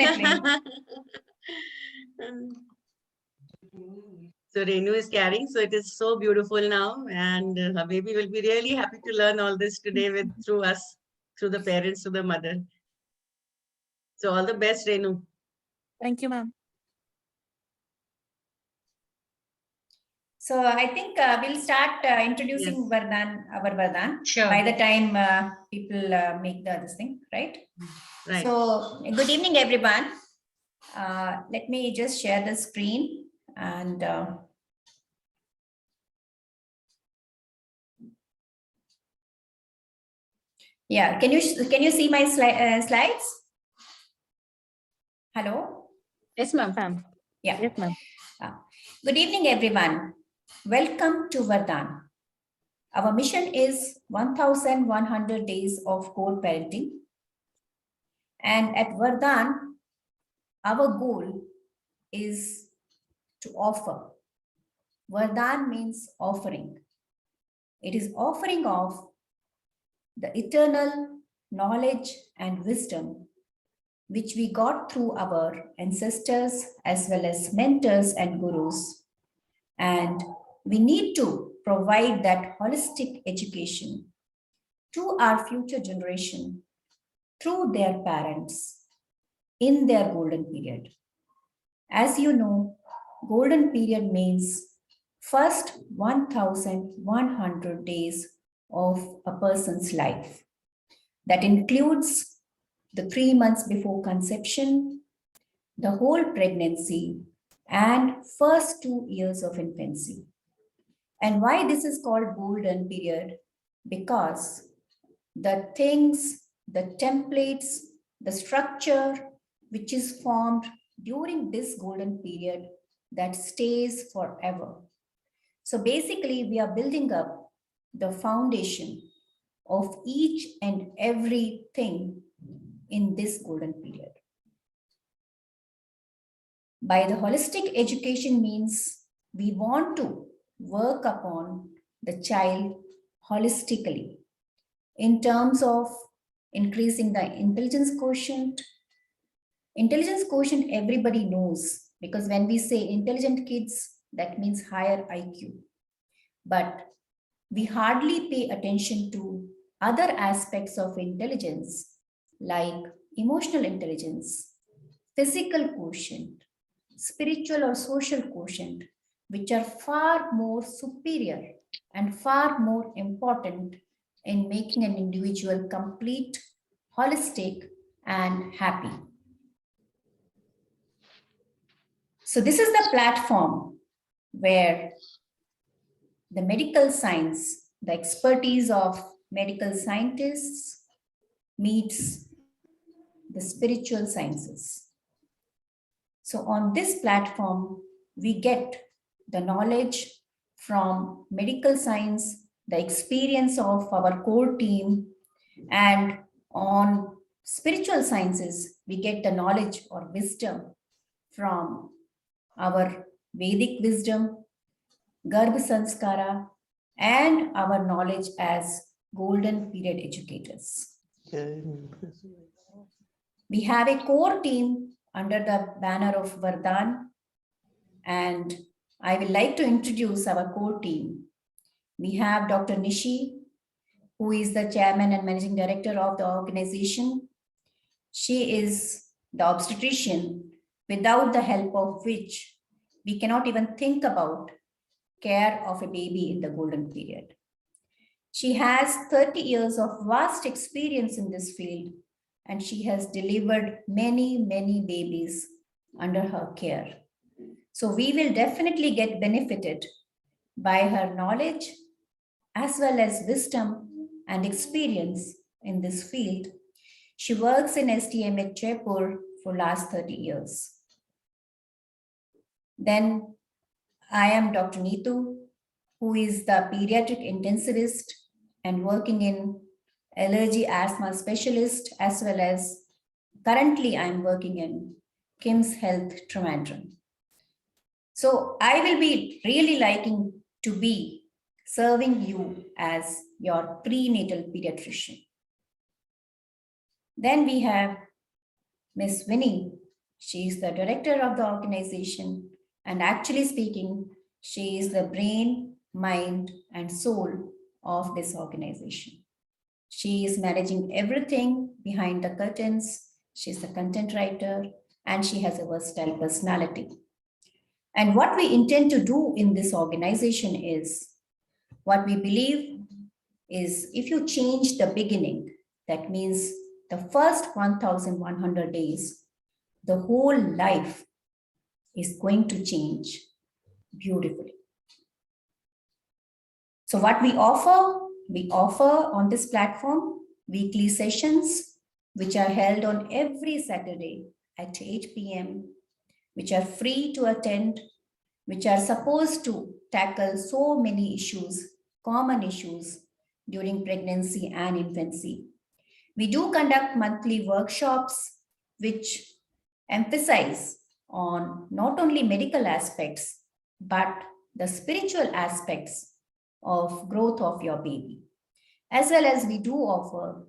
definitely. So Renu is carrying, so it is so beautiful now, and her baby will be really happy to learn all this today through us, through the parents, to the mother. So all the best, Renu. Thank you, ma'am. So I think we'll start introducing Yes. Vardaan, our Vardaan. Sure. By the time people make this thing, right? Right. So good evening, everyone. Let me just share the screen and yeah, can you see my slides? Hello. Yes, ma'am. Yeah. Yes, ma'am. Good evening, everyone. Welcome to Vardaan. Our mission is 1,100 days of co-parenting. And at Vardaan, our goal is to offer. Vardaan means offering. It is offering of the eternal knowledge and wisdom which we got through our ancestors as well as mentors and gurus. And we need to provide that holistic education to our future generation through their parents in their golden period. As you know, golden period means first 1,100 days of a person's life. That includes the 3 months before conception, the whole pregnancy, and first 2 years of infancy. And why this is called golden period? Because the things, the templates, the structure which is formed during this golden period that stays forever. So basically, we are building up the foundation of each and everything in this golden period. By the holistic education means we want to work upon the child holistically in terms of increasing the intelligence quotient. Intelligence quotient everybody knows, because when we say intelligent kids, that means higher IQ. But we hardly pay attention to other aspects of intelligence like emotional intelligence, physical quotient, spiritual or social quotient, which are far more superior and far more important in making an individual complete, holistic, and happy. So this is the platform where the medical science, the expertise of medical scientists meets the spiritual sciences. So on this platform, we get the knowledge from medical science, the experience of our core team, and on spiritual sciences, we get the knowledge or wisdom from our Vedic wisdom, Garbha Sanskara, and our knowledge as golden period educators. We have a core team under the banner of Vardaan, and I would like to introduce our core team. We have Dr. Nishi, who is the chairman and managing director of the organization. She is the obstetrician, without the help of which we cannot even think about care of a baby in the golden period. She has 30 years of vast experience in this field, and she has delivered many, many babies under her care. So we will definitely get benefited by her knowledge as well as wisdom and experience in this field. She works in STM at Jaipur for last 30 years. Then I am Dr. Neetu, who is the pediatric intensivist and working in allergy asthma specialist, as well as currently I'm working in Kim's Health Trivandrum. So I will be really liking to be serving you as your prenatal pediatrician. Then we have Miss Winnie, She is the director of the organization, and actually speaking, she is the brain, mind, and soul of this organization. She is managing everything behind the curtains. She's a content writer, and she has a versatile personality. And what we intend to do in this organization is what we believe is if you change the beginning, that means the first 1100 days, the whole life is going to change beautifully. So, what we offer on this platform weekly sessions, which are held on every Saturday at 8 p.m., which are free to attend, which are supposed to tackle so many issues, common issues during pregnancy and infancy. We do conduct monthly workshops which emphasize on not only medical aspects, but the spiritual aspects of growth of your baby, as well as we do offer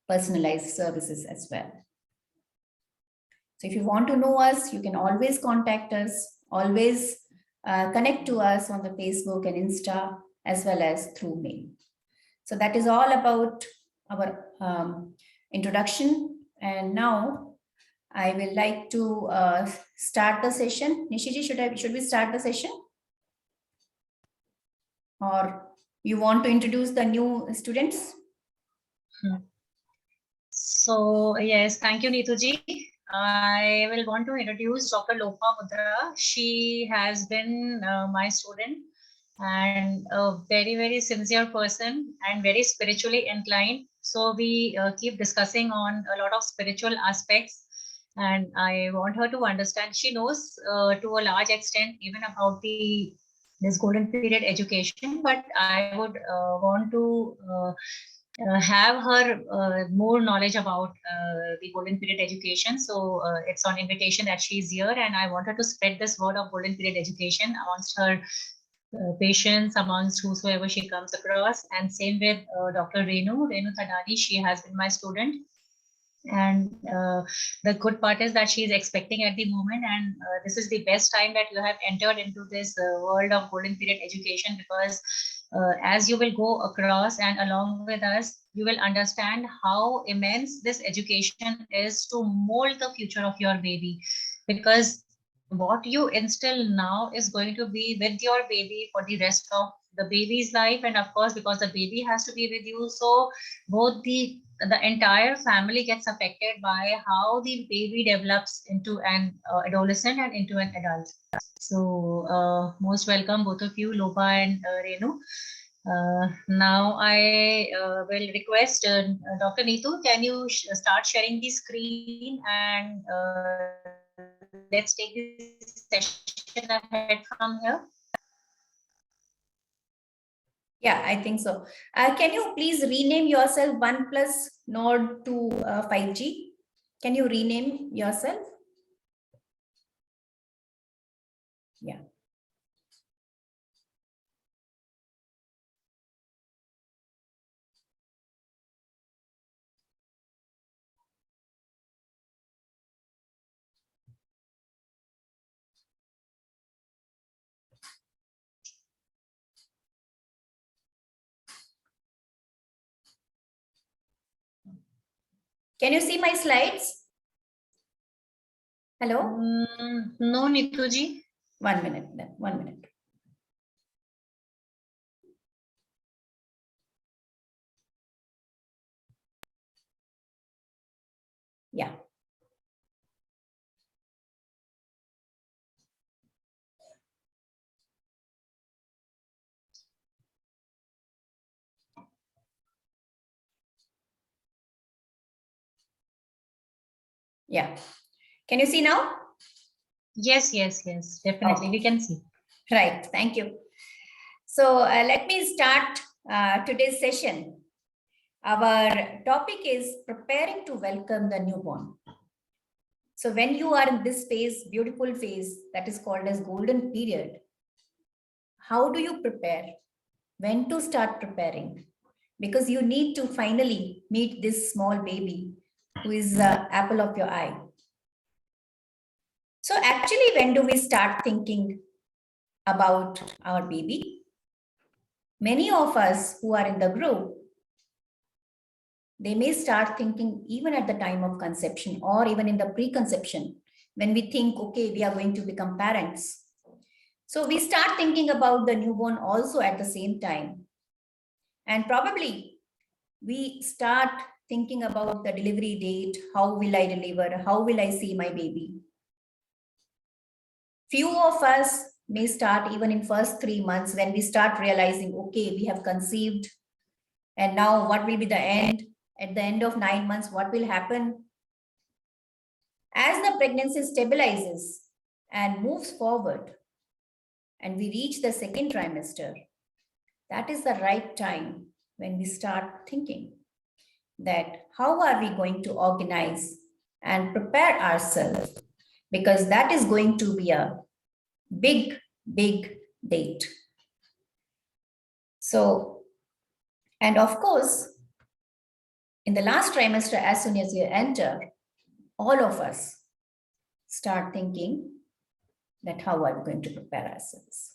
personalized services as well. So if you want to know us, you can always contact us, always connect to us on the Facebook and Insta, as well as through mail. So that is all about our introduction. And now I will like to start the session. Nishiji, should we start the session? Or you want to introduce the new students? So yes, thank you, Neetuji. I will want to introduce Dr. Lopa Mudra. She has been my student and a very, very sincere person and very spiritually inclined. So we keep discussing on a lot of spiritual aspects. And I want her to understand. She knows to a large extent even about this golden period education, but I would want to have her more knowledge about the golden period education. So it's on invitation that she's here, and I want her to spread this word of golden period education amongst her patients, amongst whosoever she comes across. And same with Dr. Renu Thadani. She has been my student. And the good part is that she is expecting at the moment, and this is the best time that you have entered into this world of golden period education, because as you will go across and along with us, you will understand how immense this education is to mold the future of your baby, because what you instill now is going to be with your baby for the rest of the baby's life. And of course, because the baby has to be with you, so both the entire family gets affected by how the baby develops into an adolescent and into an adult. So most welcome both of you, Lopa and Renu. Now I will request Dr. Neetu, can you start sharing the screen, and let's take this session ahead from here. Yeah, I think so. Can you please rename yourself OnePlus Nord to 5G? Can you rename yourself? Yeah. Can you see my slides? Hello? No, Neetuji. 1 minute then, 1 minute. Yeah. Yeah. Can you see now? Yes, definitely. We can see. Right. Thank you. So let me start today's session. Our topic is preparing to welcome the newborn. So when you are in this phase, beautiful phase that is called as golden period, how do you prepare? When to start preparing? Because you need to finally meet this small baby who is the apple of your eye. So actually, when do we start thinking about our baby? Many of us who are in the group, they may start thinking even at the time of conception or even in the preconception, when we think, okay, we are going to become parents. So we start thinking about the newborn also at the same time. And probably we start thinking about the delivery date, how will I deliver, how will I see my baby. Few of us may start even in first 3 months when we start realizing, okay, we have conceived, and now what will be the end? At the end of 9 months, what will happen? As the pregnancy stabilizes and moves forward, and we reach the second trimester, that is the right time when we start thinking that how are we going to organize and prepare ourselves, because that is going to be a big, big date. So, and of course, in the last trimester, as soon as you enter, all of us start thinking that how are we going to prepare ourselves.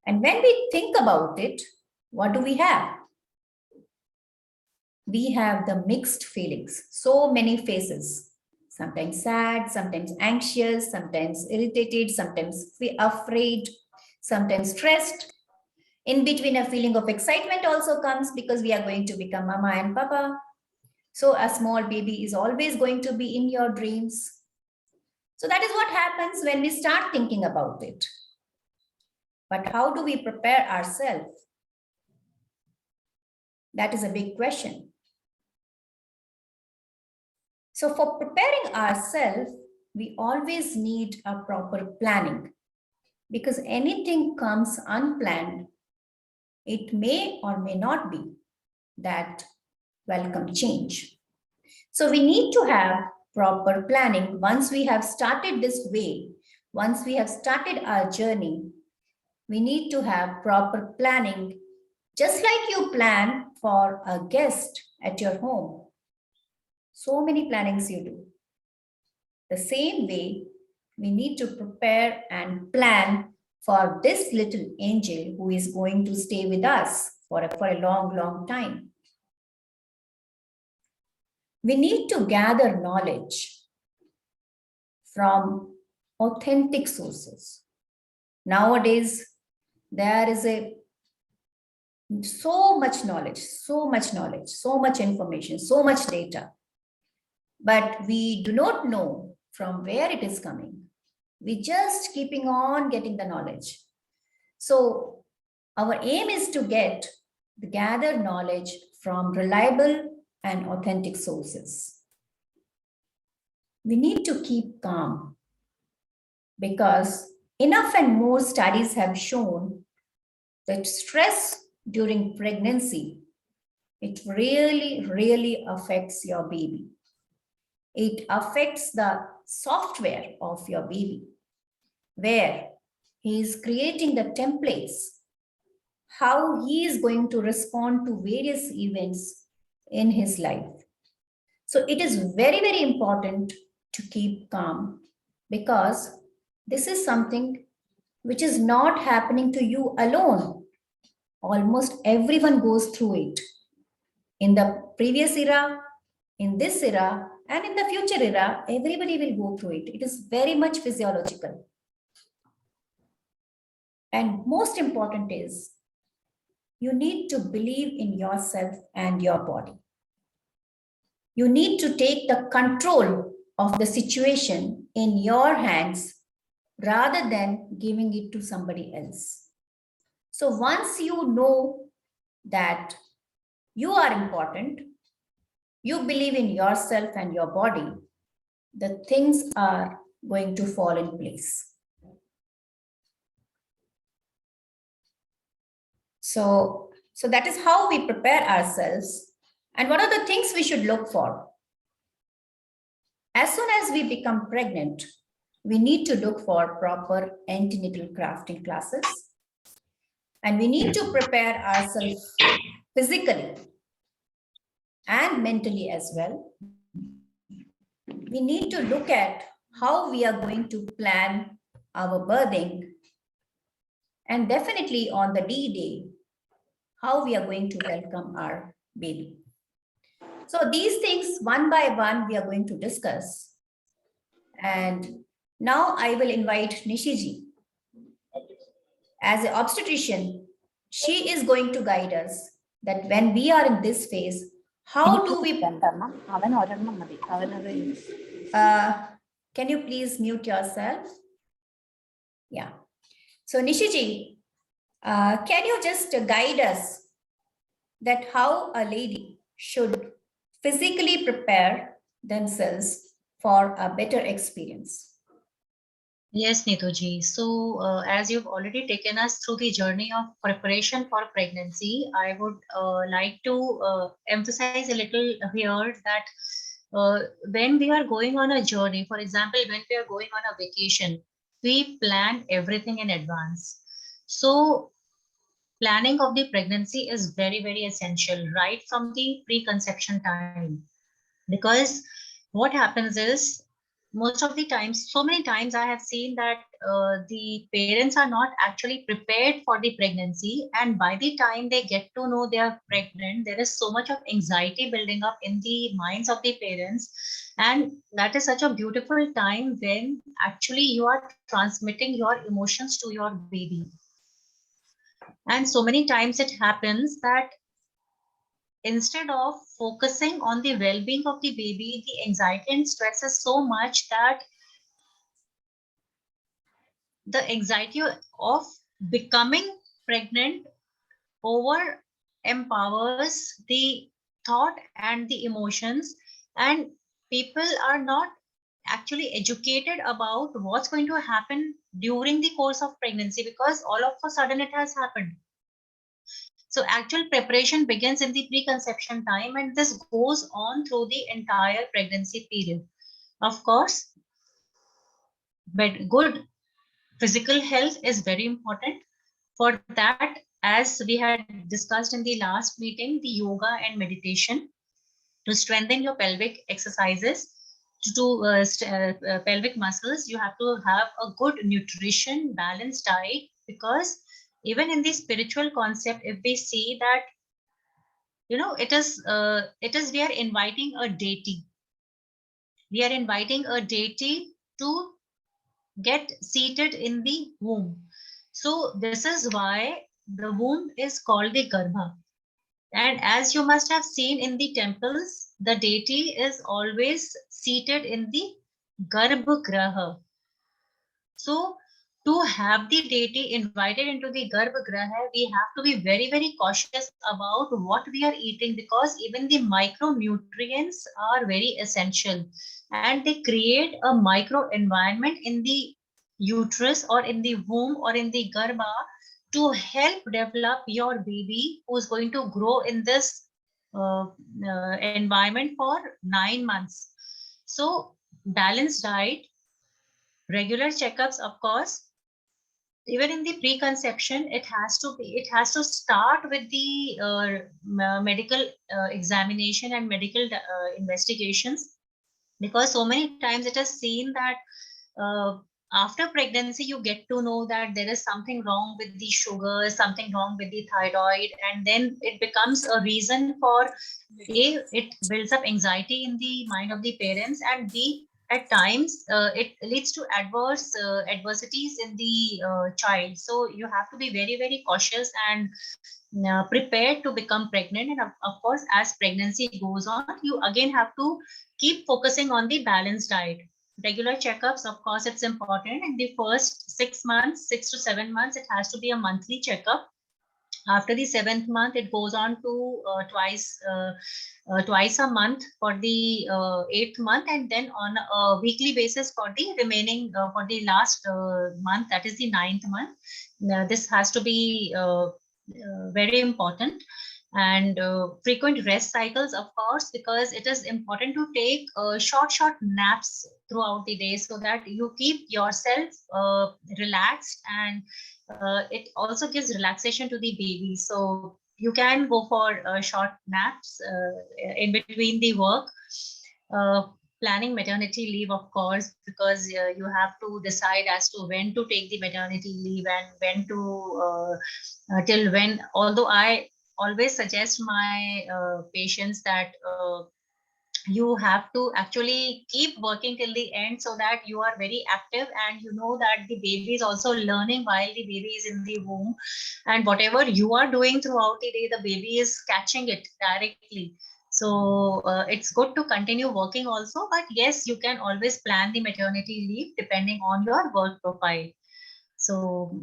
And when we think about it, what do we have? We have the mixed feelings, so many faces, sometimes sad, sometimes anxious, sometimes irritated, sometimes afraid, sometimes stressed. In between, a feeling of excitement also comes because we are going to become mama and papa. So a small baby is always going to be in your dreams. So that is what happens when we start thinking about it. But how do we prepare ourselves? That is a big question. So for preparing ourselves, we always need a proper planning, because anything comes unplanned, it may or may not be that welcome change. So we need to have proper planning. Once we have started this way, once we have started our journey, we need to have proper planning, just like you plan for a guest at your home. So many plannings you do. The same way, we need to prepare and plan for this little angel who is going to stay with us for a long, long time. We need to gather knowledge from authentic sources. Nowadays, there is so much knowledge, so much information, so much data. But we do not know from where it is coming. We just keeping on getting the knowledge. So our aim is to gather knowledge from reliable and authentic sources. We need to keep calm, because enough and more studies have shown that stress during pregnancy, it really, really affects your baby. It affects the software of your baby, where he is creating the templates, how he is going to respond to various events in his life. So it is very, very important to keep calm, because this is something which is not happening to you alone. Almost everyone goes through it. In the previous era, in this era, and in the future era, everybody will go through it. It is very much physiological. And most important is, you need to believe in yourself and your body. You need to take the control of the situation in your hands rather than giving it to somebody else. So once you know that you are important, you believe in yourself and your body, the things are going to fall in place. So that is how we prepare ourselves. And what are the things we should look for? As soon as we become pregnant, we need to look for proper antenatal crafting classes. And we need to prepare ourselves physically and mentally as well. We need to look at how we are going to plan our birthing, and definitely on the D-Day, how we are going to welcome our baby. So these things one by one we are going to discuss. And now I will invite Nishiji. As an obstetrician, she is going to guide us that when we are in this phase, how do we... Can you please mute yourself? Yeah. So Nishiji, can you just guide us that how a lady should physically prepare themselves for a better experience? Yes, Neetuji. So, as you've already taken us through the journey of preparation for pregnancy, I would like to emphasize a little here that when we are going on a journey, for example, when we are going on a vacation, we plan everything in advance. So, planning of the pregnancy is very, very essential right from the preconception time. Because what happens is, most of the times, so many times I have seen that the parents are not actually prepared for the pregnancy, and by the time they get to know they are pregnant, there is so much of anxiety building up in the minds of the parents. And that is such a beautiful time when actually you are transmitting your emotions to your baby. And so many times it happens that instead of focusing on the well-being of the baby, the anxiety and stress is so much that the anxiety of becoming pregnant over empowers the thought and the emotions, and people are not actually educated about what's going to happen during the course of pregnancy, because all of a sudden it has happened. So actual preparation begins in the preconception time, and this goes on through the entire pregnancy period. Of course, but good physical health is very important. For that, as we had discussed in the last meeting, the yoga and meditation to strengthen your pelvic exercises, to do pelvic muscles, you have to have a good nutrition, balanced diet, because even in the spiritual concept, if we see that, it is we are inviting a deity. We are inviting a deity to get seated in the womb. So this is why the womb is called the Garbha. And as you must have seen in the temples, the deity is always seated in the Garbhagraha. So to have the deity invited into the Garbhagraha, we have to be very, very cautious about what we are eating, because even the micronutrients are very essential, and they create a micro environment in the uterus or in the womb or in the Garbha to help develop your baby who's going to grow in this environment for 9 months. So balanced diet, regular checkups, of course. Even in the preconception, it has to start with the medical examination and medical investigations, because so many times it is seen that after pregnancy you get to know that there is something wrong with the sugar, something wrong with the thyroid, and then it becomes a reason for A, it builds up anxiety in the mind of the parents, and B, at times it leads to adversities in the child. So you have to be very, very cautious and prepared to become pregnant. And of course, as pregnancy goes on, you again have to keep focusing on the balanced diet. Regular checkups, of course, it's important. In the first 6 months, 6 to 7 months, it has to be a monthly checkup. After the 7th month, it goes on to twice a month for the 8th month, and then on a weekly basis for the remaining for the last month, that is the 9th month. Now, this has to be very important. And frequent rest cycles, of course, because it is important to take short naps throughout the day, so that you keep yourself relaxed, and it also gives relaxation to the baby. So you can go for short naps in between the work. planning maternity leave, of course, because you have to decide as to when to take the maternity leave and when to till when. Although I always suggest my patients that you have to actually keep working till the end, so that you are very active and you know that the baby is also learning while the baby is in the womb, and whatever you are doing throughout the day, the baby is catching it directly. So it's good to continue working also, but yes, you can always plan the maternity leave depending on your work profile. So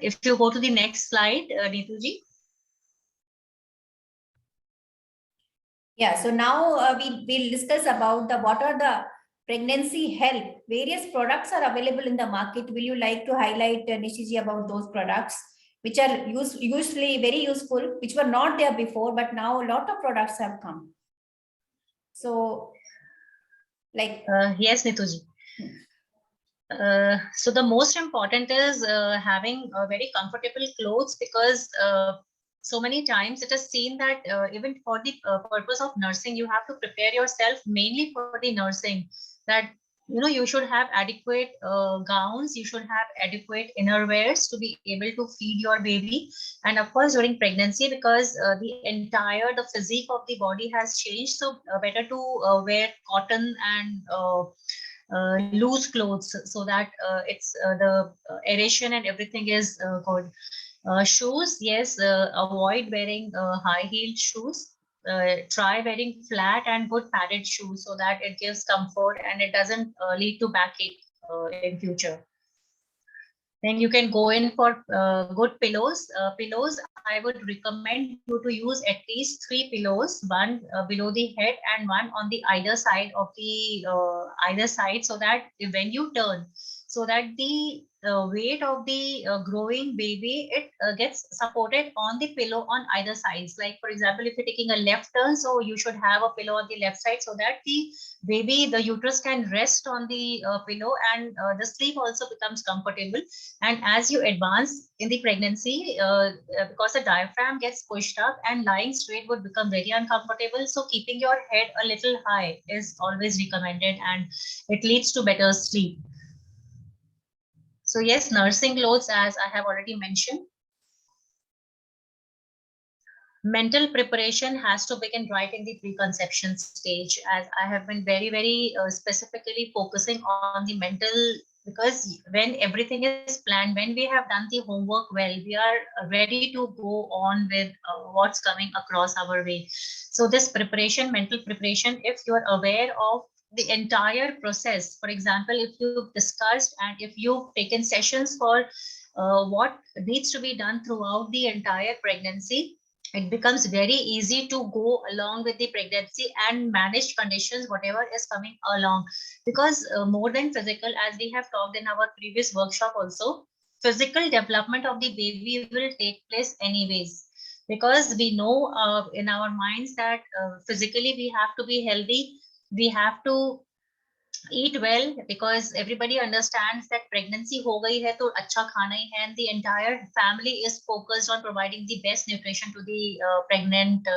if you go to the next slide, Neetuji. Yeah, so now we'll discuss about what are the pregnancy help. Various products are available in the market. Will you like to highlight, Nishiji, about those products which are usually very useful, which were not there before, but now a lot of products have come. So, like, Yes, Neetuji. So the most important is having very comfortable clothes, because so many times it is seen that even for the purpose of nursing, you have to prepare yourself mainly for the nursing. That you should have adequate gowns, you should have adequate innerwears to be able to feed your baby, and of course during pregnancy, because the physique of the body has changed. So better to wear cotton and loose clothes, so that it's the aeration and everything is good. Shoes, yes, avoid wearing high heeled shoes. Try wearing flat and good padded shoes, so that it gives comfort and it doesn't lead to backache in future. Then you can go in for good pillows. Pillows, I would recommend you to use at least 3 pillows, one below the head and one on the either side, so that when you turn, so that the weight of the growing baby, it gets supported on the pillow on either sides. Like for example, if you're taking a left turn, so you should have a pillow on the left side, so that the uterus can rest on the pillow, and the sleep also becomes comfortable. And as you advance in the pregnancy, because the diaphragm gets pushed up and lying straight would become very uncomfortable. So keeping your head a little high is always recommended, and it leads to better sleep. So yes, nursing clothes, as I have already mentioned. Mental preparation has to begin right in the preconception stage, as I have been very specifically focusing on the mental, because when everything is planned, when we have done the homework well, we are ready to go on with what's coming across our way. So this preparation, mental preparation, if you are aware of the entire process, for example, if you've discussed and if you've taken sessions for what needs to be done throughout the entire pregnancy, it becomes very easy to go along with the pregnancy and manage conditions whatever is coming along. Because more than physical, as we have talked in our previous workshop also, physical development of the baby will take place anyways, because we know in our minds that physically we have to be healthy, we have to eat well, because everybody understands that pregnancy ho gayi hai to acha khana hi hai, and the entire family is focused on providing the best nutrition to the pregnant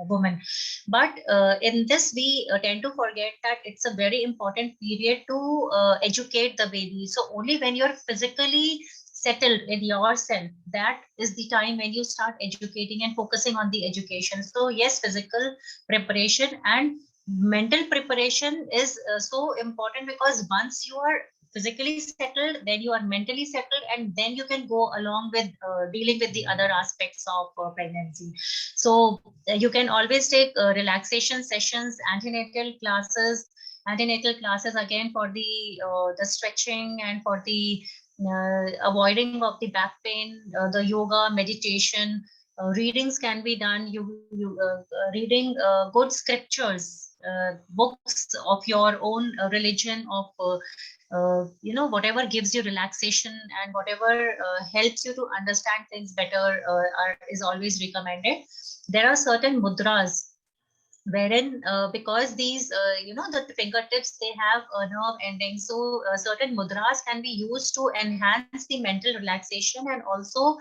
woman. But in this we tend to forget that it's a very important period to educate the baby. So only when you're physically settled in yourself, that is the time when you start educating and focusing on the education. So yes, physical preparation and mental preparation is so important, because once you are physically settled, then you are mentally settled, and then you can go along with dealing with the other aspects of pregnancy. So you can always take relaxation sessions, antenatal classes again for the stretching and for the avoiding of the back pain, the yoga, meditation. Readings can be done. Reading good scriptures, books of your own religion, of whatever gives you relaxation and whatever helps you to understand things better is always recommended. There are certain mudras wherein because these the fingertips, they have a nerve ending, so certain mudras can be used to enhance the mental relaxation and also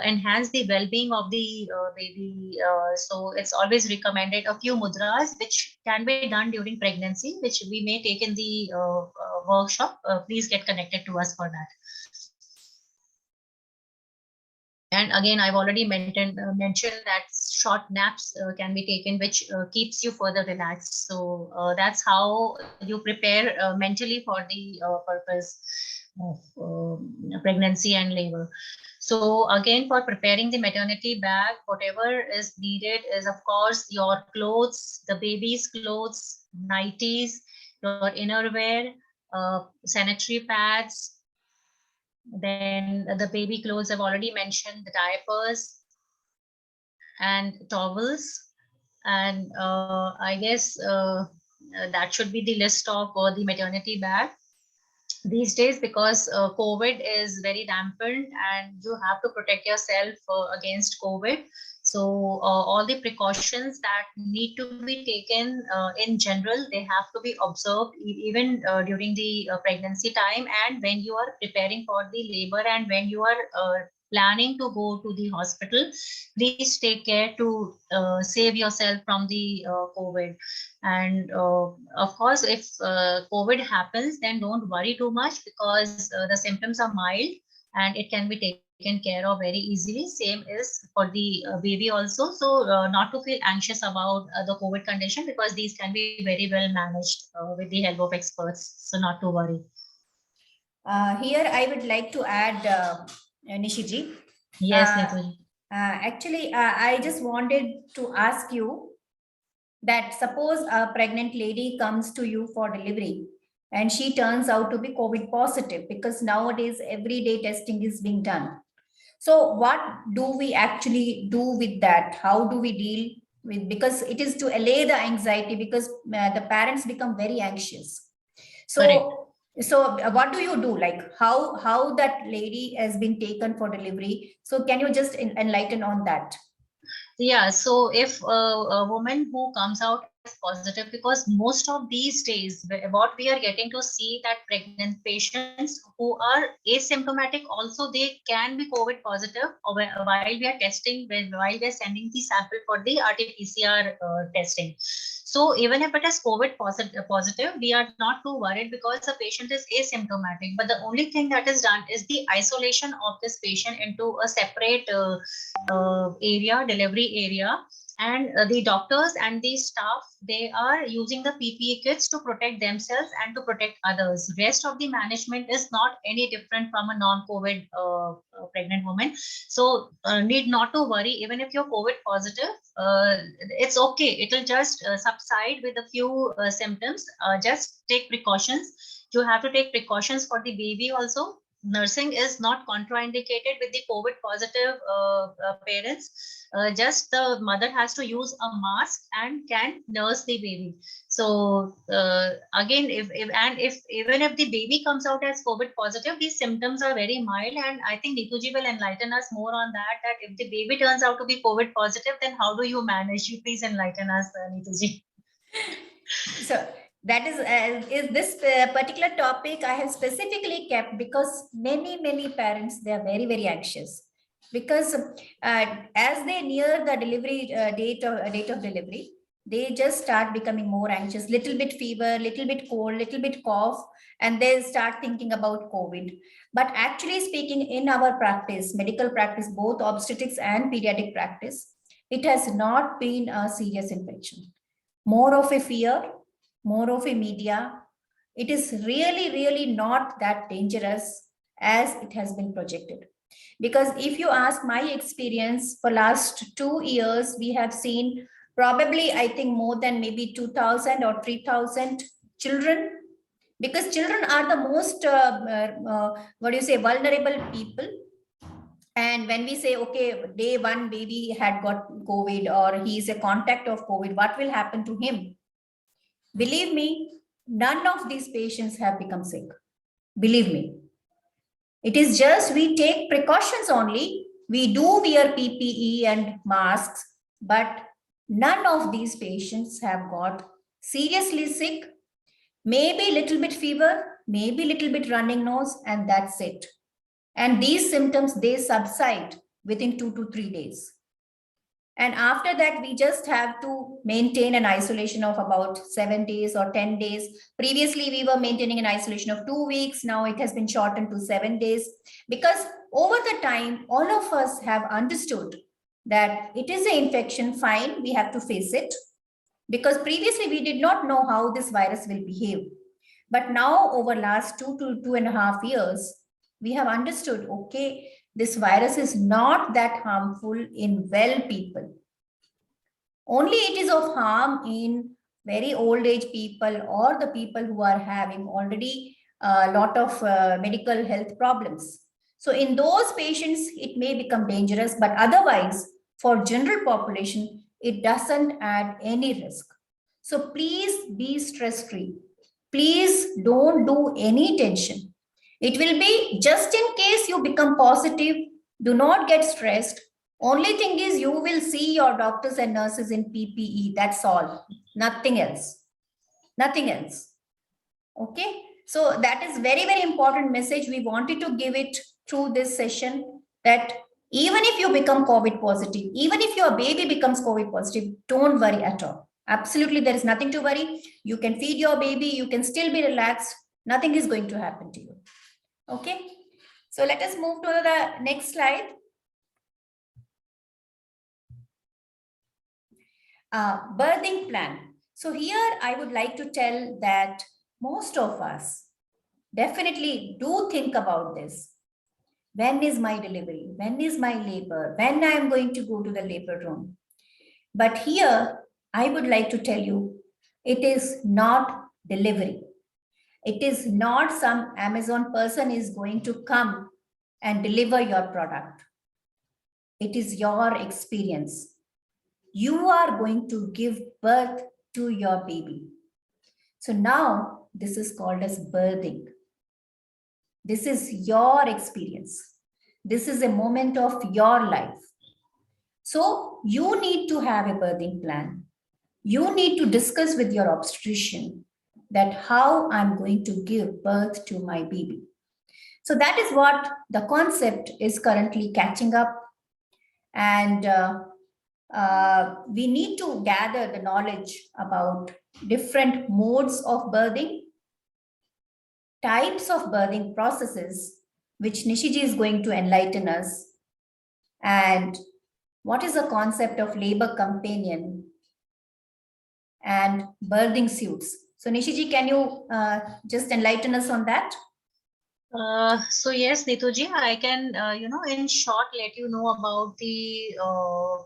enhance the well-being of the baby. So it's always recommended a few mudras which can be done during pregnancy, which we may take in the workshop. Please get connected to us for that. And again, I've already mentioned that short naps can be taken, which keeps you further relaxed. So that's how you prepare mentally for the purpose of pregnancy and labor. So again, for preparing the maternity bag, whatever is needed is, of course, your clothes, the baby's clothes, nighties, your innerwear, sanitary pads, then the baby clothes I've already mentioned, the diapers and towels. And I guess that should be the list of the maternity bag. These days, because COVID is very dampened and you have to protect yourself against COVID. So all the precautions that need to be taken in general, they have to be observed even during the pregnancy time, and when you are preparing for the labor, and when you are planning to go to the hospital, please take care to save yourself from the COVID. And of course, if COVID happens, then don't worry too much, because the symptoms are mild and it can be taken care of very easily. Same is for the baby also. So not to feel anxious about the COVID condition, because these can be very well managed with the help of experts. So not to worry. Here, I would like to add, Nishiji. Yes, Neetu. Actually, I just wanted to ask you that suppose a pregnant lady comes to you for delivery and she turns out to be COVID positive, because nowadays everyday testing is being done. So what do we actually do with that? How do we deal with, because it is to allay the anxiety, because the parents become very anxious. Correct. So what do you do? Like how that lady has been taken for delivery? So can you just enlighten on that? Yeah, so if a woman who comes out as positive, because most of these days, what we are getting to see that pregnant patients who are asymptomatic also, they can be COVID positive while we are testing, while we are sending the sample for the RT-PCR testing. So even if it is COVID positive, we are not too worried because the patient is asymptomatic. But the only thing that is done is the isolation of this patient into a separate area, delivery area, and the doctors and the staff, they are using the PPE kits to protect themselves and to protect others. Rest of the management is not any different from a non-COVID pregnant woman. So need not to worry. Even if you're COVID positive, it's okay. It will just subside with a few symptoms. Just take precautions. You have to take precautions for the baby also. Nursing is not contraindicated with the COVID positive parents. Just the mother has to use a mask and can nurse the baby. So again, if even if the baby comes out as COVID positive, these symptoms are very mild, and I think Neetuji will enlighten us more on that. That if the baby turns out to be COVID positive, then how do you manage? You please enlighten us, Neetuji. So that is this particular topic I have specifically kept, because many parents, they are very anxious, because as they near the delivery date of delivery, they just start becoming more anxious, little bit fever, little bit cold, little bit cough, and they start thinking about COVID. But actually speaking, in our practice, medical practice, both obstetrics and pediatric practice, it has not been a serious infection. More of a fear, more of a media. It is really not that dangerous as it has been projected. Because if you ask my experience, for last 2 years, we have seen probably, I think, more than maybe 2,000 or 3,000 children, because children are the most, what do you say, vulnerable people. And when we say, okay, day one baby had got COVID, or he is a contact of COVID, what will happen to him? Believe me, none of these patients have become sick. Believe me. It is just we take precautions only. We do wear PPE and masks, but None of these patients have got seriously sick, maybe little bit fever, maybe little bit running nose, and that's it. And these symptoms, they subside within 2 to 3 days. And after that, we just have to maintain an isolation of about 7 days or 10 days. Previously, we were maintaining an isolation of 2 weeks. Now it has been shortened to 7 days, because over the time, all of us have understood that it is an infection, fine, we have to face it. Because previously we did not know how this virus will behave. But now over last 2 to 2.5 years, we have understood, okay, this virus is not that harmful in well people. Only it is of harm in very old age people or the people who are having already a lot of medical health problems. So in those patients, it may become dangerous, but otherwise for general population, it doesn't add any risk. So please be stress free. Please don't do any tension. It will be just in case you become positive. Do not get stressed. Only thing is you will see your doctors and nurses in PPE. That's all. Nothing else. Nothing else. Okay. So that is very, very important message. We wanted to give it through this session, that even if you become COVID positive, even if your baby becomes COVID positive, don't worry at all. Absolutely, there is nothing to worry. You can feed your baby. You can still be relaxed. Nothing is going to happen to you. Okay. So let us move to the next slide. Birthing plan. So here I would like to tell that most of us definitely do think about this. When is my delivery? When is my labor? When I am going to go to the labor room? But here I would like to tell you, it is not delivery. It is not some Amazon person is going to come and deliver your product. It is your experience. You are going to give birth to your baby. So now this is called as birthing. This is your experience. This is a moment of your life. So you need to have a birthing plan. You need to discuss with your obstetrician that how I'm going to give birth to my baby. So that is what the concept is currently catching up. And we need to gather the knowledge about different modes of birthing, types of birthing processes, which Nishiji is going to enlighten us, and what is the concept of labor companion and birthing suits. So Nishiji, can you just enlighten us on that? So yes, Neetuji, I can, in short, let you know about the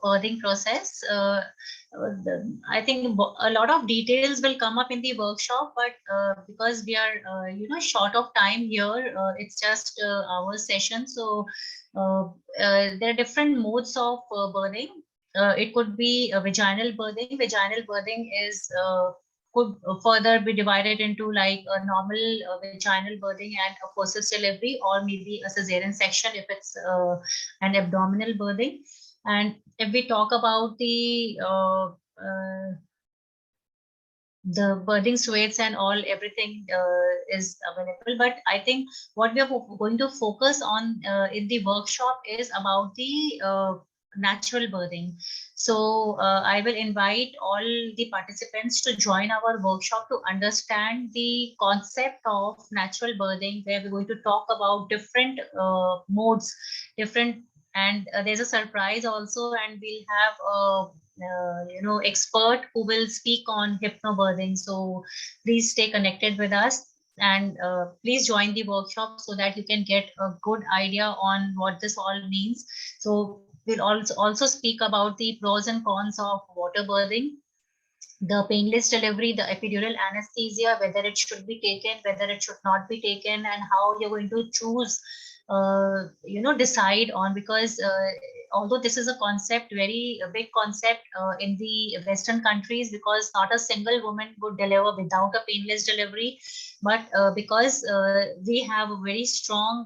birthing process. I think a lot of details will come up in the workshop, but because we are, short of time here, it's just our session. So there are different modes of birthing. It could be vaginal birthing. Vaginal birthing is could further be divided into like a normal vaginal birthing and a forceps delivery, or maybe a cesarean section if it's an abdominal birthing. And if we talk about the birthing suites and all, everything is available, but I think what we are going to focus on in the workshop is about the natural birthing. So I will invite all the participants to join our workshop to understand the concept of natural birthing, where we're going to talk about different modes, different, and there's a surprise also, and we'll have expert who will speak on hypnobirthing. So please stay connected with us, and please join the workshop so that you can get a good idea on what this all means. So we'll also speak about the pros and cons of water birthing, the painless delivery, the epidural anesthesia, whether it should be taken, whether it should not be taken, and how you're going to choose, decide on, because although this is a concept, very big concept in the Western countries, because not a single woman would deliver without a painless delivery, but because we have a very strong,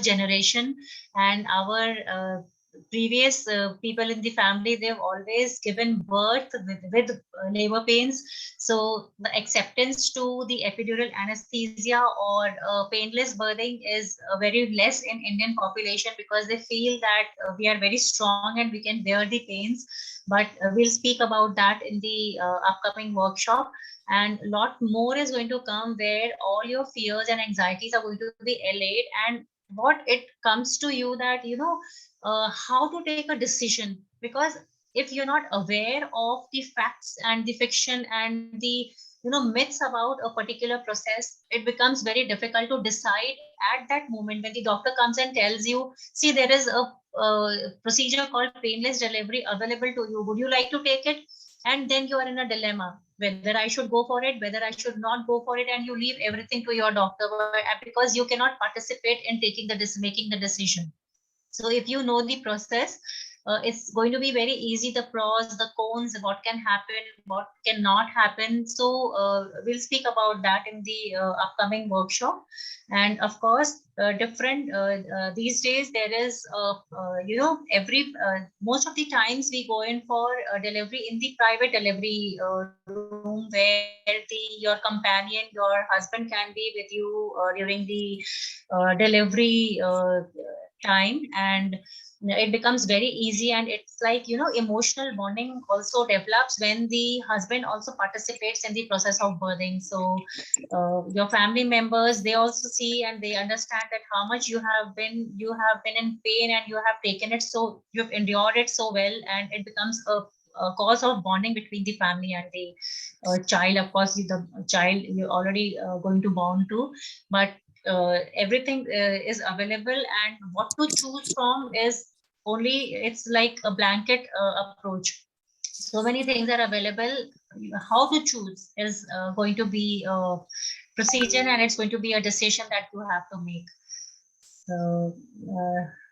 generation, and our previous people in the family, they've always given birth with labor pains. So the acceptance to the epidural anesthesia or painless birthing is very less in Indian population, because they feel that we are very strong and we can bear the pains. But we'll speak about that in the upcoming workshop. And a lot more is going to come, where all your fears and anxieties are going to be allayed, and what it comes to you that, how to take a decision. Because if you're not aware of the facts and the fiction and the myths about a particular process, it becomes very difficult to decide at that moment when the doctor comes and tells you, see, there is a procedure called painless delivery available to you, would you like to take it? And then you are in a dilemma whether I should go for it, whether I should not go for it, and you leave everything to your doctor because you cannot participate in making the decision. So if you know the process, it's going to be very easy, the pros, the cons, what can happen, what cannot happen. So we'll speak about that in the upcoming workshop. And of course, different these days there is, every most of the times we go in for delivery in the private delivery room, where your companion, your husband can be with you during the delivery time, and it becomes very easy, and it's like, emotional bonding also develops when the husband also participates in the process of birthing. So your family members, they also see and they understand that how much you have been in pain, and you have taken it, so you've endured it so well, and it becomes a cause of bonding between the family and the child. Of course, the child you're already going to bond to, but everything is available, and what to choose from is only, it's like a blanket approach. So many things are available. How to choose is going to be a procedure, and it's going to be a decision that you have to make. So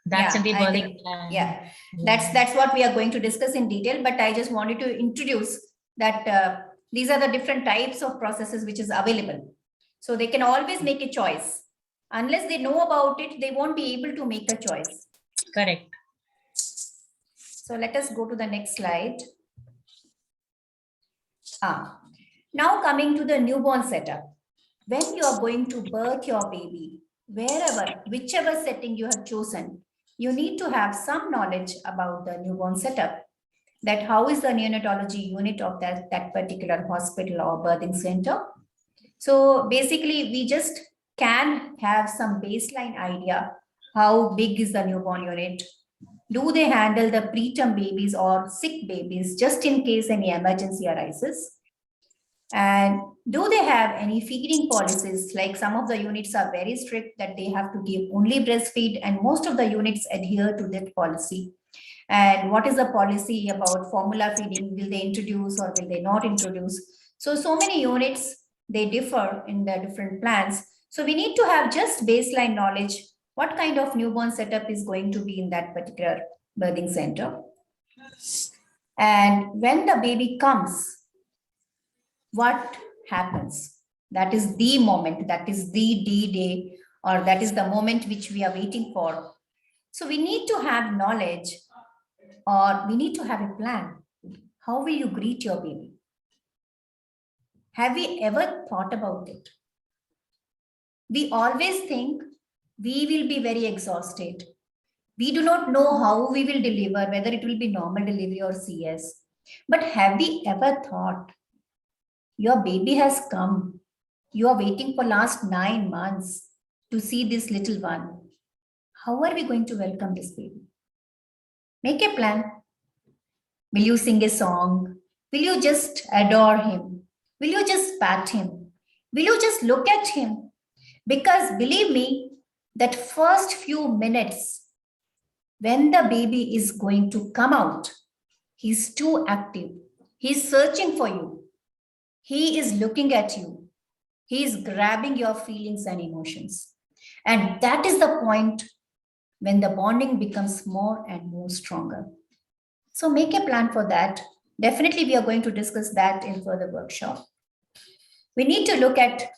that's in the birthing plan. Yeah, that's what we are going to discuss in detail, but I just wanted to introduce that these are the different types of processes which is available. So they can always make a choice. Unless they know about it, they won't be able to make a choice. Correct. So let us go to the next slide. Now coming to the newborn setup. When you are going to birth your baby, whichever setting you have chosen, you need to have some knowledge about the newborn setup. That how is the neonatology unit of that particular hospital or birthing center. So basically, we just can have some baseline idea how big is the newborn unit. Do they handle the preterm babies or sick babies just in case any emergency arises? And do they have any feeding policies? Like some of the units are very strict that they have to give only breastfeed, and most of the units adhere to that policy. And what is the policy about formula feeding? Will they introduce or will they not introduce? So many units, they differ in their different plans. So we need to have just baseline knowledge, what kind of newborn setup is going to be in that particular birthing center. And when the baby comes, what happens? That is the moment, that is the D-Day, or that is the moment which we are waiting for. So we need to have knowledge, or we need to have a plan. How will you greet your baby? Have we ever thought about it? We always think we will be very exhausted. We do not know how we will deliver, whether it will be normal delivery or CS. But have we ever thought, your baby has come. You are waiting for last 9 months to see this little one. How are we going to welcome this baby? Make a plan. Will you sing a song? Will you just adore him? Will you just pat him? Will you just look at him? Because believe me, that first few minutes, when the baby is going to come out, he's too active. He's searching for you. He is looking at you. He is grabbing your feelings and emotions. And that is the point when the bonding becomes more and more stronger. So make a plan for that. Definitely, we are going to discuss that in further workshop. We need to look at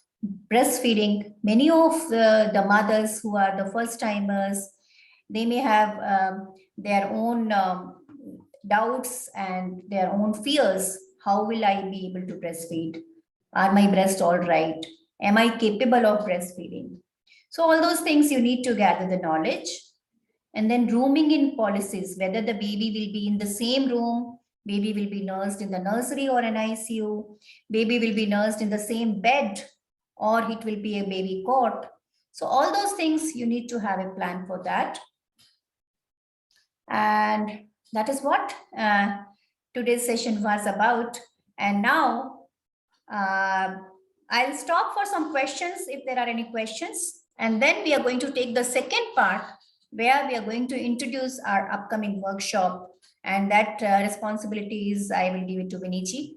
breastfeeding. Many of the mothers who are the first timers, they may have their own doubts and their own fears. How will I be able to breastfeed? Are my breasts all right? Am I capable of breastfeeding? So all those things you need to gather the knowledge. And then rooming in policies, whether the baby will be in the same room, baby will be nursed in the nursery or an ICU, baby will be nursed in the same bed, or it will be a baby cot. So all those things you need to have a plan for that. And that is what today's session was about. And now I'll stop for some questions if there are any questions. And then we are going to take the second part where we are going to introduce our upcoming workshop. And that responsibility is I will give it to Viniji.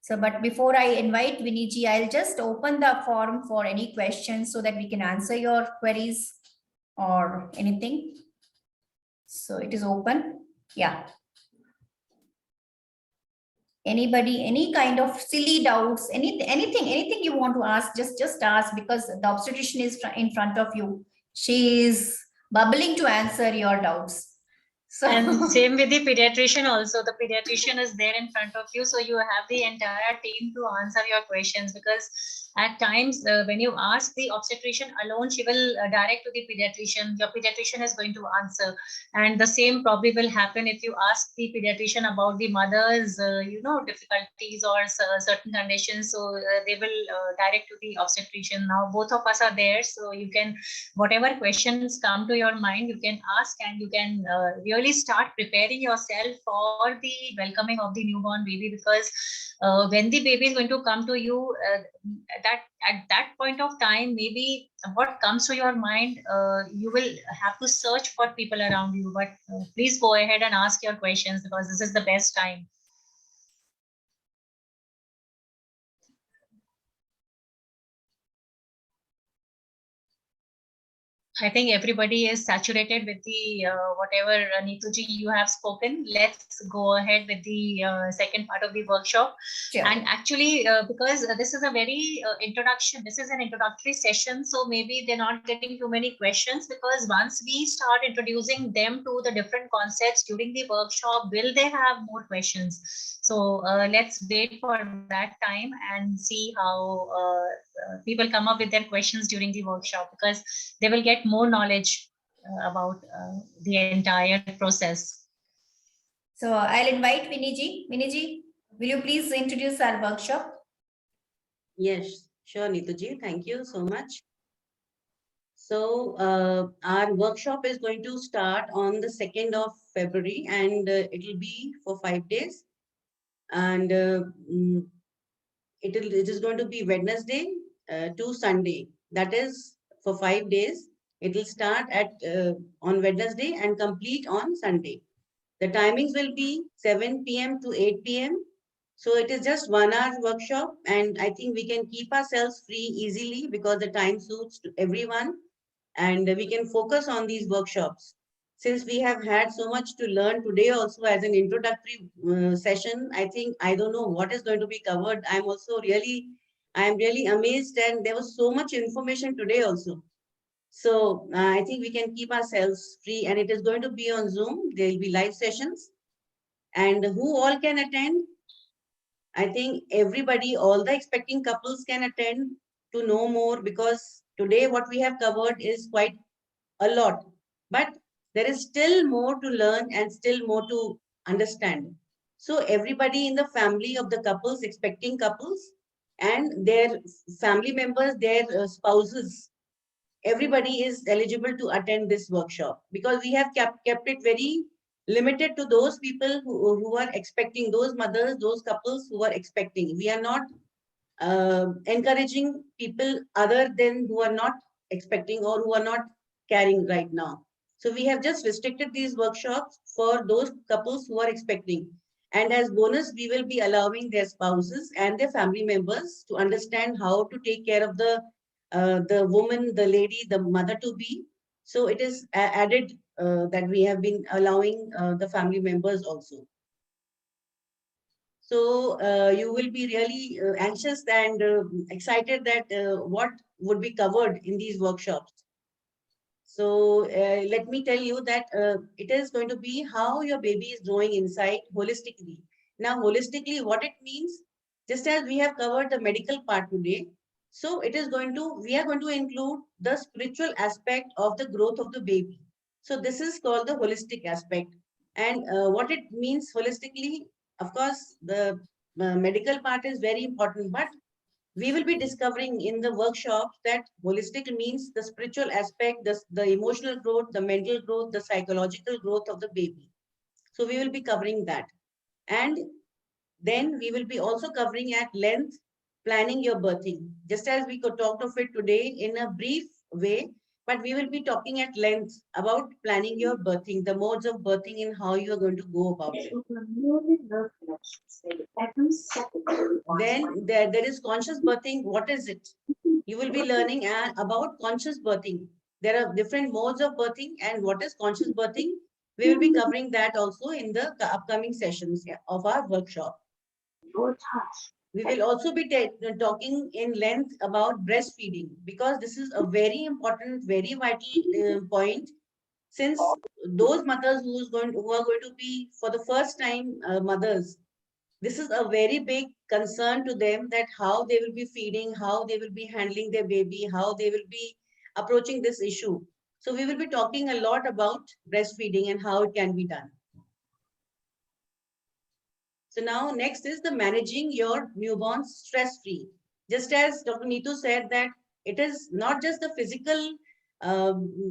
So, but before I invite Viniji, I'll just open the forum for any questions so that we can answer your queries or anything. So it is open. Yeah. Anybody, any kind of silly doubts, anything you want to ask, just ask, because the obstetrician is in front of you. She is bubbling to answer your doubts. So and same with the pediatrician also. The pediatrician is there in front of you, so you have the entire team to answer your questions, because at times when you ask the obstetrician alone, she will direct to the pediatrician. Your pediatrician is going to answer, and the same probably will happen if you ask the pediatrician about the mother's difficulties or certain conditions. So they will direct to the obstetrician. Now both of us are there, so you can, whatever questions come to your mind, you can ask, and you can really start preparing yourself for the welcoming of the newborn baby, because when the baby is going to come to you, that at that point of time, maybe what comes to your mind, you will have to search for people around you. But please go ahead and ask your questions, because this is the best time. I think everybody is saturated with the whatever Neetuji you have spoken. Let's go ahead with the second part of the workshop. sure. And actually, because this is a very introduction, this is an introductory session, so maybe they're not getting too many questions, because once we start introducing them to the different concepts during the workshop, will they have more questions? So let's wait for that time and see how people come up with their questions during the workshop, because they will get more knowledge about the entire process. So I'll invite Viniji. Viniji, will you please introduce our workshop? Yes, sure, Neetuji. Thank you so much. So our workshop is going to start on the 2nd of February, and it will be for 5 days. And it is going to be Wednesday to Sunday. That is for 5 days. It will start at on Wednesday and complete on Sunday. The timings will be 7 p.m. to 8 p.m. So it is just 1 hour workshop, and I think we can keep ourselves free easily because the time suits to everyone, and we can focus on these workshops. Since we have had so much to learn today also as an introductory session, I think I don't know what is going to be covered. I am really amazed, and there was so much information today also. So I think we can keep ourselves free, and it is going to be on Zoom. There will be live sessions, and who all can attend? I think everybody, all the expecting couples can attend to know more, because today what we have covered is quite a lot, but there is still more to learn and still more to understand. So everybody in the family of the couples, expecting couples, and their family members, their spouses, everybody is eligible to attend this workshop, because we have kept it very limited to those people who are expecting, those mothers, those couples who are expecting. We are not encouraging people other than who are not expecting or who are not carrying right now. So we have just restricted these workshops for those couples who are expecting. And as bonus, we will be allowing their spouses and their family members to understand how to take care of the woman, the lady, the mother to be. So it is added that we have been allowing the family members also. So you will be really anxious and excited that what would be covered in these workshops. So let me tell you that it is going to be how your baby is growing inside holistically. Now, holistically, what it means, just as we have covered the medical part today, so it is going to, we are going to include the spiritual aspect of the growth of the baby. So this is called the holistic aspect. And what it means holistically, of course, the medical part is very important, but we will be discovering in the workshops that holistic means the spiritual aspect, the emotional growth, the mental growth, the psychological growth of the baby. So we will be covering that. And then we will be also covering at length planning your birthing, just as we could talk of it today in a brief way, but we will be talking at length about planning your birthing, the modes of birthing and how you are going to go about it. Then there is conscious birthing. What is it? You will be learning about conscious birthing. There are different modes of birthing, and what is conscious birthing? We will be covering that also in the upcoming sessions of our workshop. We will also be talking in length about breastfeeding, because this is a very important, very vital point, since those mothers who are going to be for the first time mothers, this is a very big concern to them, that how they will be feeding, how they will be handling their baby, how they will be approaching this issue. So we will be talking a lot about breastfeeding and how it can be done. So now next is the managing your newborn stress-free. Just as Dr. Neetu said that it is not just the physical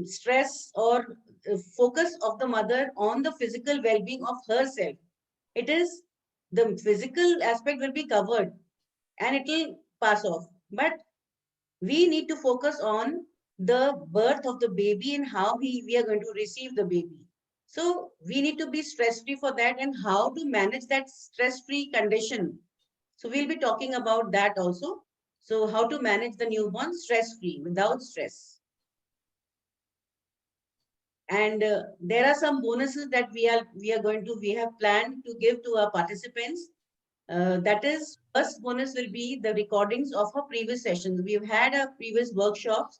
stress or focus of the mother on the physical well-being of herself. It is the physical aspect will be covered and it will pass off. But we need to focus on the birth of the baby and how we are going to receive the baby. So we need to be stress-free for that, and how to manage that stress-free condition. So we'll be talking about that also. So how to manage the newborn stress-free, without stress. And there are some bonuses that we have planned to give to our participants. That is, first bonus will be the recordings of our previous sessions. We've had our previous workshops.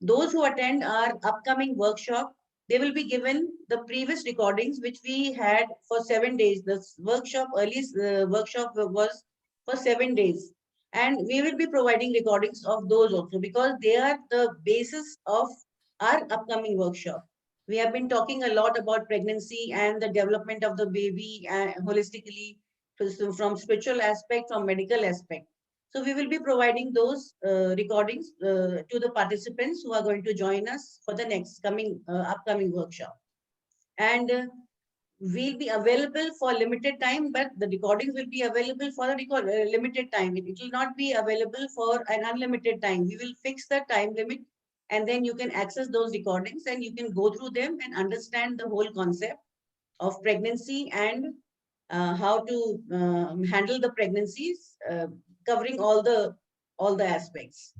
Those who attend our upcoming workshop, they will be given the previous recordings which we had for 7 days. The workshop, earliest workshop was for 7 days. And we will be providing recordings of those also, because they are the basis of our upcoming workshop. We have been talking a lot about pregnancy and the development of the baby holistically, from spiritual aspect, from medical aspect. So we will be providing those recordings to the participants who are going to join us for the next upcoming workshop. And we'll be available for limited time, but the recordings will be available for a limited time. It will not be available for an unlimited time. We will fix the time limit, and then you can access those recordings and you can go through them and understand the whole concept of pregnancy and how to handle the pregnancies, covering all the aspects.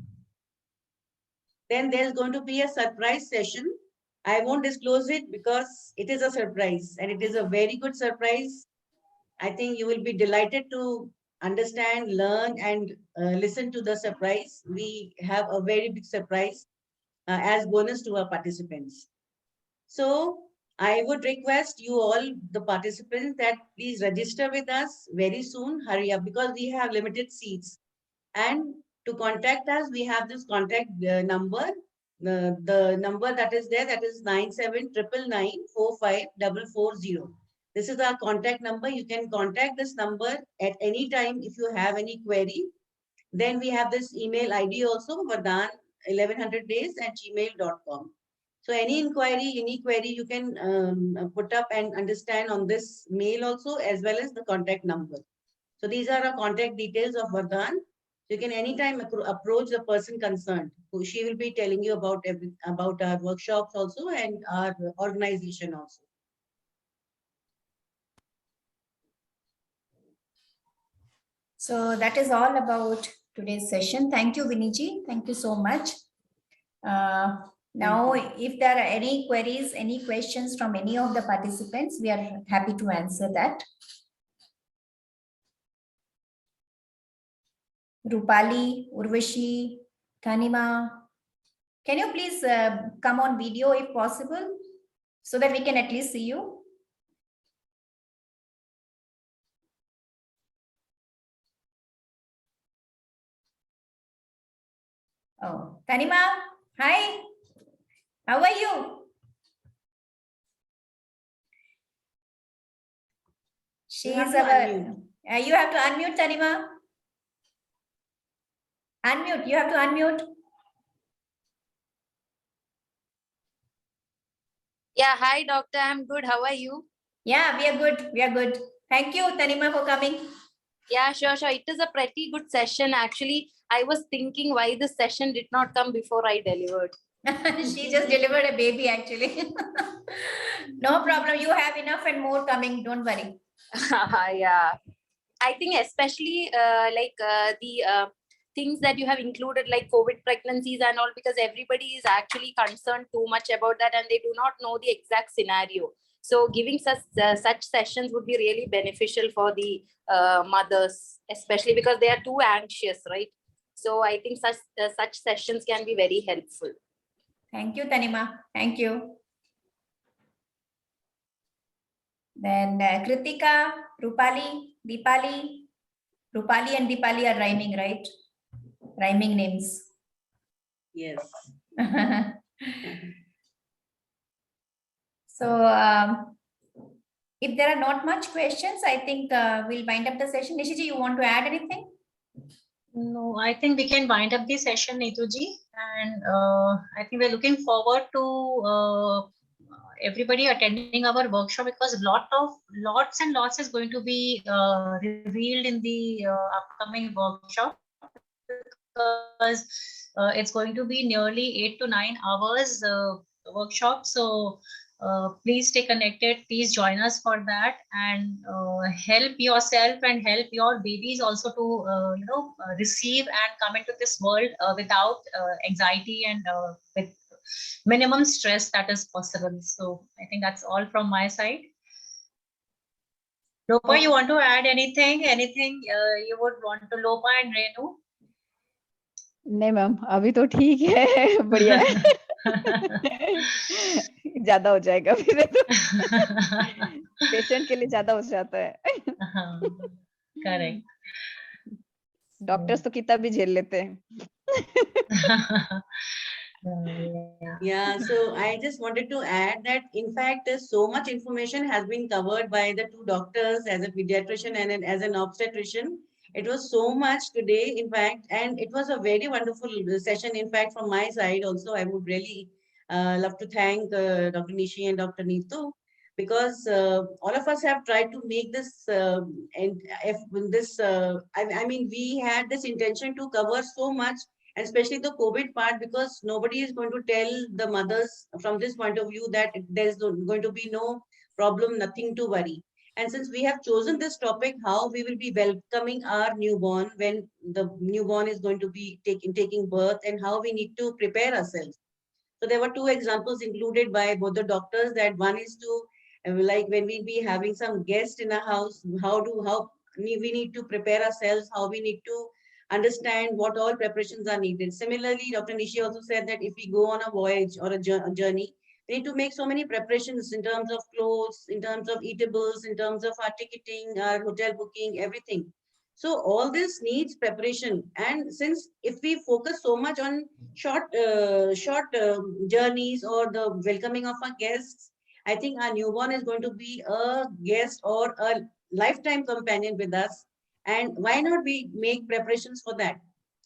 Then there's going to be a surprise session. I won't disclose it because it is a surprise, and it is a very good surprise. I think you will be delighted to understand, learn, and listen to the surprise. We have a very big surprise as bonus to our participants. So I would request you all, the participants, that please register with us very soon. Hurry up, because we have limited seats. And to contact us, we have this contact number. The number that is there, that is 9799945440. This is our contact number. You can contact this number at any time if you have any query. Then we have this email ID also, Vardaan 1100days@gmail.com. So any query you can put up and understand on this mail also, as well as the contact number. So these are our contact details of Vardaan. You can anytime approach the person concerned, who she will be telling you about our workshops also and our organization also. So that is all about today's session. Thank you, Viniji. Thank you so much. Now, if there are any queries, any questions from any of the participants, we are happy to answer that. Rupali, Urvashi, Tanima, Can you please come on video if possible, so that we can at least see you? Oh, Tanima, hi. How are you? She You have is to our. unmute. You have to unmute, Tanima. Unmute. You have to unmute. Yeah, hi doctor, I'm good. How are you? Yeah, we are good. We are good. Thank you, Tanima, for coming. Yeah, sure, sure. It is a pretty good session. Actually, I was thinking why this session did not come before I delivered. She just delivered a baby, actually. No problem. You have enough and more coming. Don't worry. Yeah. I think especially the things that you have included like COVID pregnancies and all, because everybody is actually concerned too much about that and they do not know the exact scenario. So giving such sessions would be really beneficial for the mothers, especially because they are too anxious, right? So I think such sessions can be very helpful. Thank you, Tanima. Thank you. Then Kritika, Rupali, Deepali. Rupali and Deepali are rhyming, right? Rhyming names. Yes. So, if there are not much questions, I think we'll wind up the session. Nishiji, you want to add anything? No, I think we can wind up the session, Neetuji, and I think we're looking forward to everybody attending our workshop, because lots and lots is going to be revealed in the upcoming workshop, because it's going to be nearly 8 to 9 hours workshop. So please stay connected, please join us for that, and help yourself and help your babies also to receive and come into this world without anxiety and with minimum stress that is possible. So I think that's all from my side. Lopa, you want to add anything you would want to, Lopa and Renu? नहीं ma'am, अभी तो ठीक है, बढ़िया है। ज्यादा हो जाएगा फिर तो पेशेंट के लिए ज्यादा हो जाता है। करेक्ट। डॉक्टर्स तो कितना भी झेल लेते हैं। Yeah, so I just wanted to add that in fact, so much information has been covered by the two doctors as a pediatrician and as an obstetrician. It was so much today, in fact, and it was a very wonderful session. In fact, from my side also, I would really love to thank Dr. Nishi and Dr. Neetu, because all of us have tried to make this, and if this, I mean, we had this intention to cover so much, and especially the COVID part, because nobody is going to tell the mothers from this point of view that there's going to be no problem, nothing to worry. And since we have chosen this topic, how we will be welcoming our newborn when the newborn is going to be taking birth, and how we need to prepare ourselves. So there were two examples included by both the doctors, that one is to like when we be having some guest in a house, how we need to prepare ourselves, how we need to understand what all preparations are needed. Similarly, Dr. Nishi also said that if we go on a voyage or a journey, we need to make so many preparations in terms of clothes, in terms of eatables, in terms of our ticketing, our hotel booking, everything. So all this needs preparation. And since if we focus so much on short journeys or the welcoming of our guests, I think our newborn is going to be a guest or a lifetime companion with us. And why not we make preparations for that?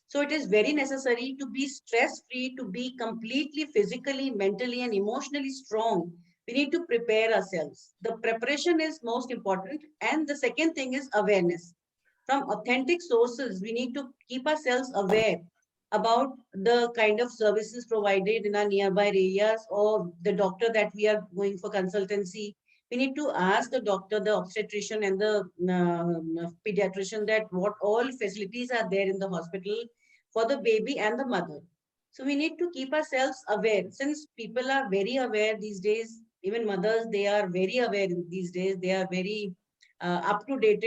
So it is very necessary to be stress free, to be completely physically, mentally, and emotionally strong. We need to prepare ourselves. The preparation is most important. And the second thing is awareness. From authentic sources, we need to keep ourselves aware about the kind of services provided in our nearby areas, or the doctor that we are going for consultancy. We need to ask the doctor, the obstetrician, and the pediatrician that what all facilities are there in the hospital for the baby and the mother. So we need to keep ourselves aware. Since people are very aware these days, even mothers, they are very aware these days. They are very up to date